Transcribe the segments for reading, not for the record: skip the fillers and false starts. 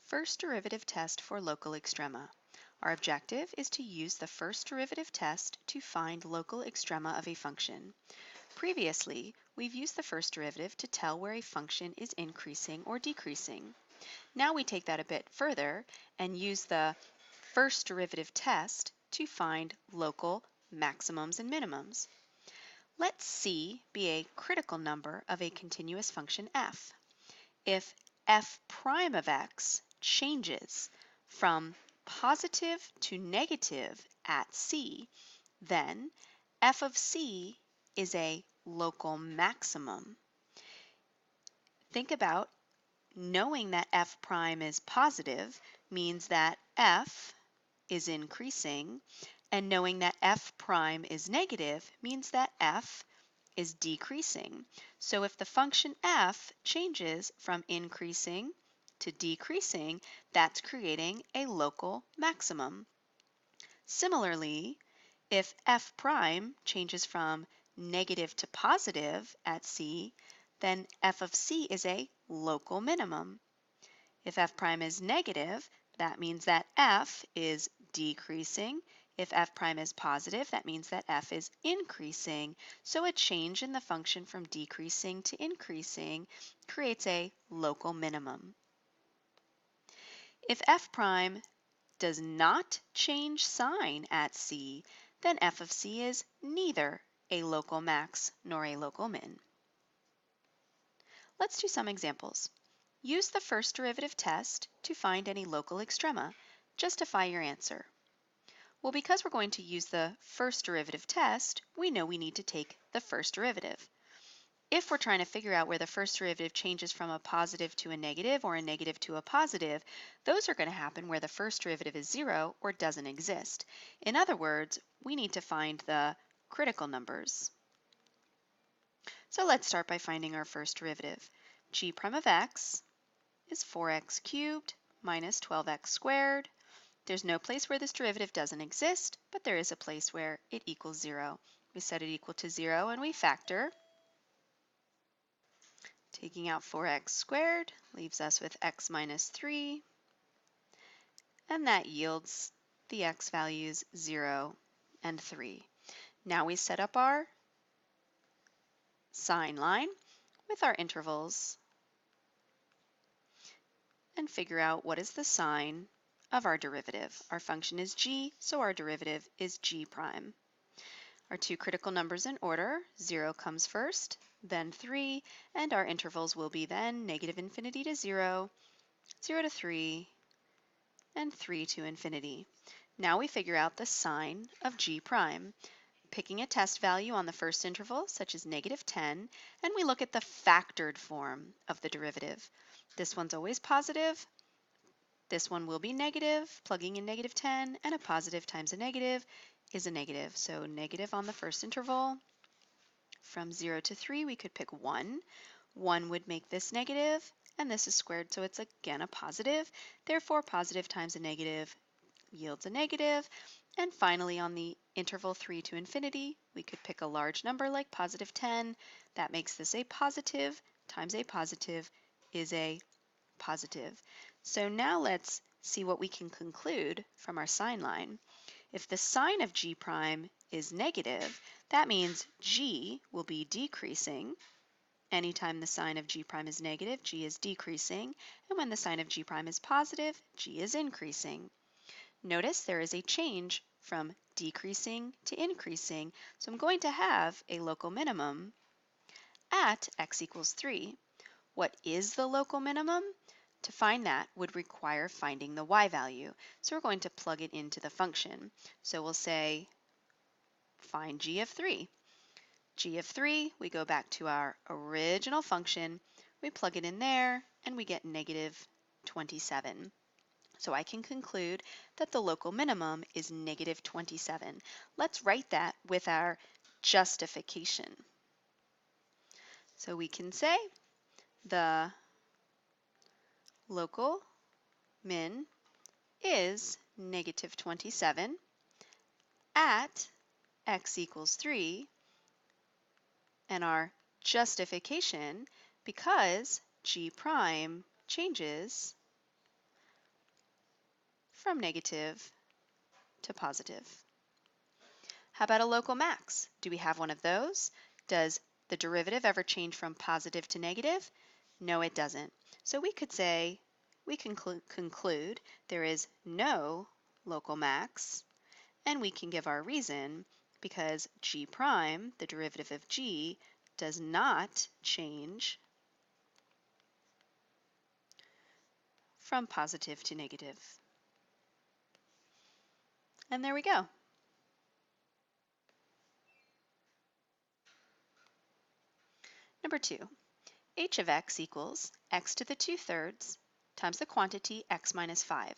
First derivative test for local extrema. Our objective is to use the first derivative test to find local extrema of a function. Previously, we've used the first derivative to tell where a function is increasing or decreasing. Now we take that a bit further and use the first derivative test to find local maximums and minimums. Let C be a critical number of a continuous function f. If f prime of x changes from positive to negative at C, then f of C is a local maximum. Think about knowing that f prime is positive means that f is increasing, and knowing that f prime is negative means that f is decreasing. So if the function f changes from increasing to decreasing, that's creating a local maximum. Similarly, if f prime changes from negative to positive at C, then f of C is a local minimum. If f prime is negative, that means that f is decreasing. If f prime is positive, that means that f is increasing. So a change in the function from decreasing to increasing creates a local minimum. If f prime does not change sign at C, then f of C is neither a local max nor a local min. Let's do some examples. Use the first derivative test to find any local extrema. Justify your answer. Well, because we're going to use the first derivative test, we know we need to take the first derivative. If we're trying to figure out where the first derivative changes from a positive to a negative or a negative to a positive, those are going to happen where the first derivative is 0 or doesn't exist. In other words, we need to find the critical numbers. So let's start by finding our first derivative. G prime of x is 4x cubed minus 12x squared. There's no place where this derivative doesn't exist, but there is a place where it equals 0. We set it equal to 0 and we factor. Taking out 4x squared leaves us with x minus 3, and that yields the x values 0 and 3. Now we set up our sign line with our intervals and figure out what is the sign of our derivative. Our function is g, so our derivative is g prime. Our two critical numbers in order, 0 comes first, then 3, and our intervals will be then negative infinity to 0, 0 to 3, and 3 to infinity. Now we figure out the sign of g prime, picking a test value on the first interval, such as negative 10, and we look at the factored form of the derivative. This one's always positive. This one will be negative, plugging in negative 10, and a positive times a negative is a negative. So negative on the first interval. From 0 to 3, we could pick 1. 1 would make this negative, and this is squared, so it's again a positive. Therefore, positive times a negative yields a negative. And finally, on the interval 3 to infinity, we could pick a large number like positive 10. That makes this a positive times a positive is a positive. So now let's see what we can conclude from our sign line. If the sign of g prime is negative, that means g will be decreasing. Anytime the sign of g prime is negative, g is decreasing. And when the sign of g prime is positive, g is increasing. Notice there is a change from decreasing to increasing, so I'm going to have a local minimum at x equals 3. What is the local minimum? To find that would require finding the y value. So we're going to plug it into the function. So we'll say find g of 3. G of 3, we go back to our original function, we plug it in there, and we get negative 27. So I can conclude that the local minimum is negative 27. Let's write that with our justification. So we can say the local min is negative 27 at x equals 3, and our justification, because g prime changes from negative to positive. How about a local max? Do we have one of those? Does the derivative ever change from positive to negative? No, it doesn't. So we could say, we can conclude there is no local max, and we can give our reason because g prime, the derivative of g, does not change from positive to negative. And there we go. Number 2, h of x equals x to the 2/3 times the quantity x minus 5.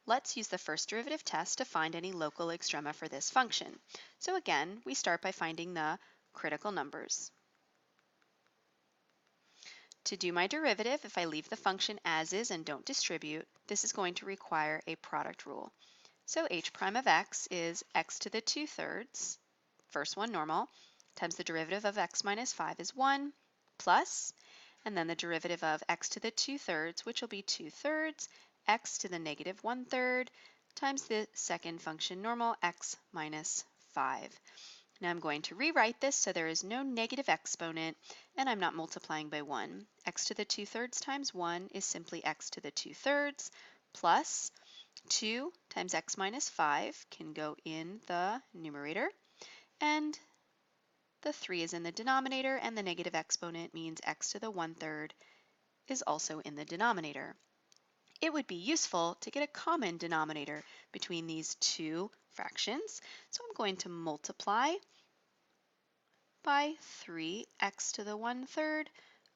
Let's use the first derivative test to find any local extrema for this function. So again, we start by finding the critical numbers. To do my derivative, if I leave the function as is and don't distribute, this is going to require a product rule. So h prime of x is x to the 2/3, first one normal, times the derivative of x minus 5 is 1, plus, and then the derivative of x to the 2/3, which will be 2/3, x to the negative 1/3, times the second function normal, x minus 5. Now I'm going to rewrite this so there is no negative exponent and I'm not multiplying by 1. X to the 2/3 times 1 is simply x to the 2/3 plus 2 times x minus 5 can go in the numerator, and the 3 is in the denominator, and the negative exponent means x to the 1/3 is also in the denominator. It would be useful to get a common denominator between these two fractions, so I'm going to multiply by 3x to the 1/3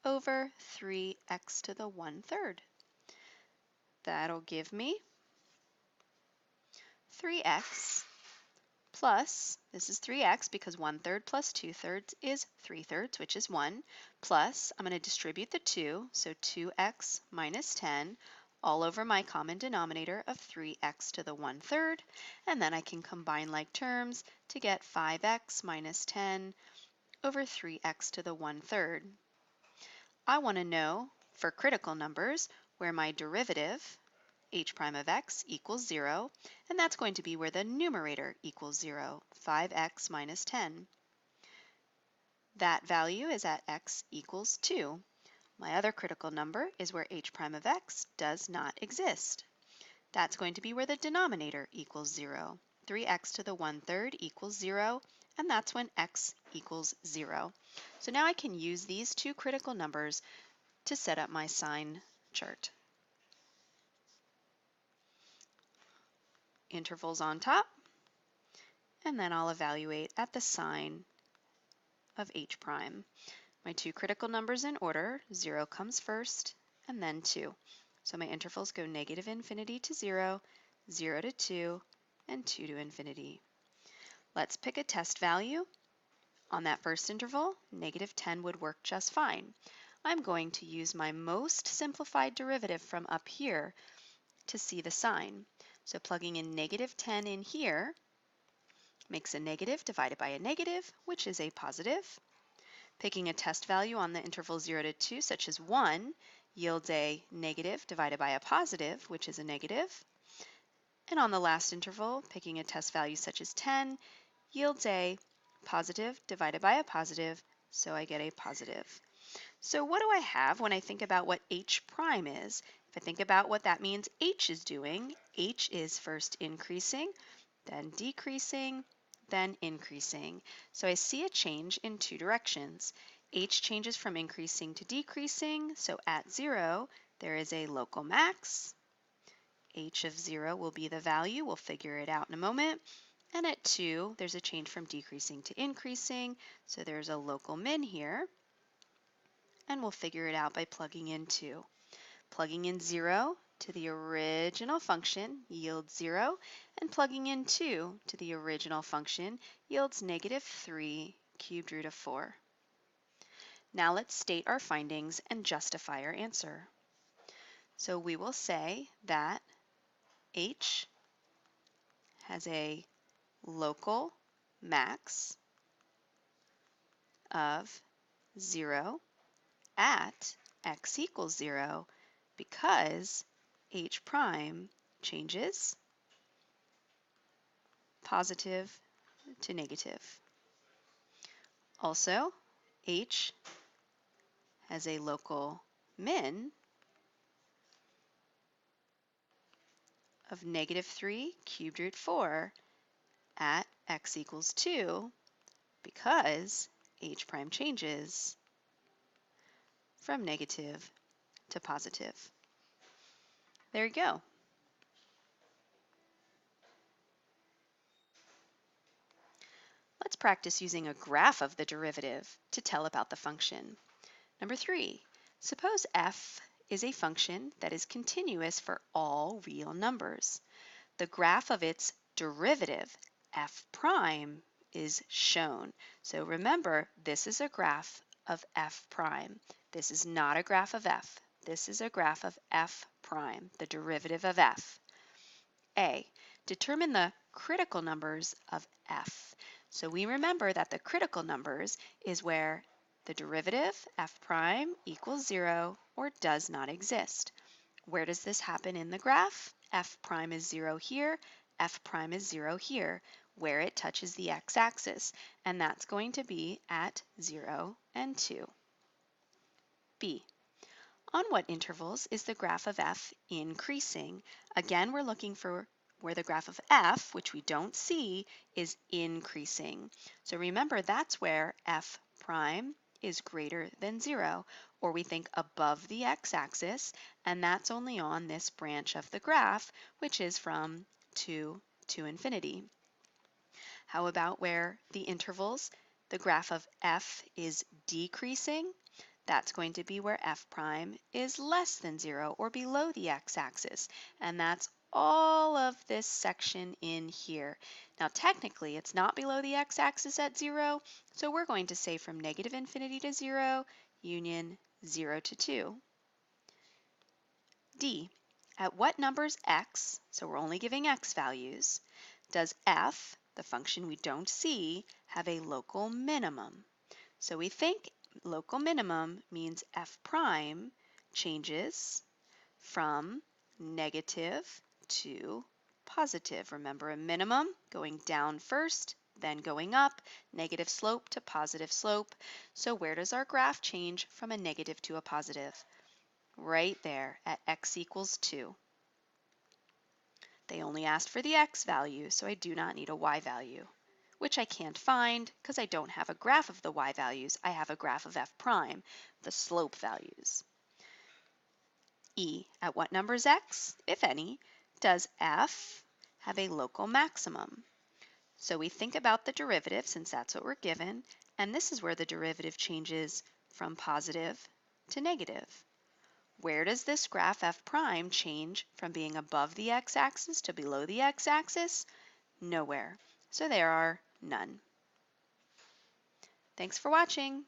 over 3x to the 1/3. That'll give me 3x plus, this is 3x because 1/3 plus 2/3 is 3/3, which is 1, plus, I'm going to distribute the 2, so 2x minus 10 all over my common denominator of 3x to the 1/3, and then I can combine like terms to get 5x minus 10 over 3x to the 1/3. I want to know, for critical numbers, where my derivative, h prime of x, equals 0, and that's going to be where the numerator equals 0, 5x minus 10. That value is at x equals 2. My other critical number is where h prime of x does not exist. That's going to be where the denominator equals 0. 3x to the 1/3 equals 0, and that's when x equals 0. So now I can use these two critical numbers to set up my sign chart. Intervals on top, and then I'll evaluate at the sign of h prime. My two critical numbers in order, 0 comes first, and then 2. So my intervals go negative infinity to 0, 0 to 2, and 2 to infinity. Let's pick a test value. On that first interval, negative 10 would work just fine. I'm going to use my most simplified derivative from up here to see the sign. So plugging in negative 10 in here makes a negative divided by a negative, which is a positive. Picking a test value on the interval 0 to 2, such as 1, yields a negative divided by a positive, which is a negative. And on the last interval, picking a test value such as 10, yields a positive divided by a positive, so I get a positive. So what do I have when I think about what h prime is? If I think about what that means h is doing, h is first increasing, then decreasing, then increasing. So I see a change in two directions. H changes from increasing to decreasing, so at 0 there is a local max. H of 0 will be the value, we'll figure it out in a moment. And at 2 there's a change from decreasing to increasing, so there's a local min here. And we'll figure it out by plugging in 2. Plugging in 0 to the original function yields 0, and plugging in 2 to the original function yields negative 3 cubed root of 4. Now let's state our findings and justify our answer. So we will say that h has a local max of 0 at x equals 0 because h prime changes positive to negative. Also, h has a local min of -3 cubed root 4 at x equals 2 because h prime changes from negative to positive. There you go. Let's practice using a graph of the derivative to tell about the function. Number 3, suppose f is a function that is continuous for all real numbers. The graph of its derivative, f prime, is shown. So remember, this is a graph of f prime. This is not a graph of f. This is a graph of f prime, the derivative of f. A, determine the critical numbers of f. So we remember that the critical numbers is where the derivative, f prime, equals 0 or does not exist. Where does this happen in the graph? F prime is 0 here, f prime is 0 here, where it touches the x-axis, and that's going to be at 0 and 2. B, on what intervals is the graph of f increasing? Again, we're looking for where the graph of f, which we don't see, is increasing. So remember, that's where f prime is greater than 0, or we think above the x-axis, and that's only on this branch of the graph, which is from 2 to infinity. How about where the intervals, the graph of f is decreasing? That's going to be where f prime is less than 0 or below the x-axis, and that's all of this section in here. Now technically it's not below the x-axis at 0, so we're going to say from -infinity to 0, union 0 to 2. D, at what numbers x, so we're only giving x values, does f, the function we don't see, have a local minimum? So we think local minimum means f prime changes from negative to positive. Remember, a minimum going down first, then going up, negative slope to positive slope. So where does our graph change from a negative to a positive? Right there at x equals 2. They only asked for the x value, so I do not need a y value, which I can't find because I don't have a graph of the y values. I have a graph of f prime, the slope values. E, at what numbers x, if any, does f have a local maximum? So we think about the derivative, since that's what we're given, and this is where the derivative changes from positive to negative. Where does this graph f prime change from being above the x-axis to below the x-axis? Nowhere. So there are none. Thanks for watching.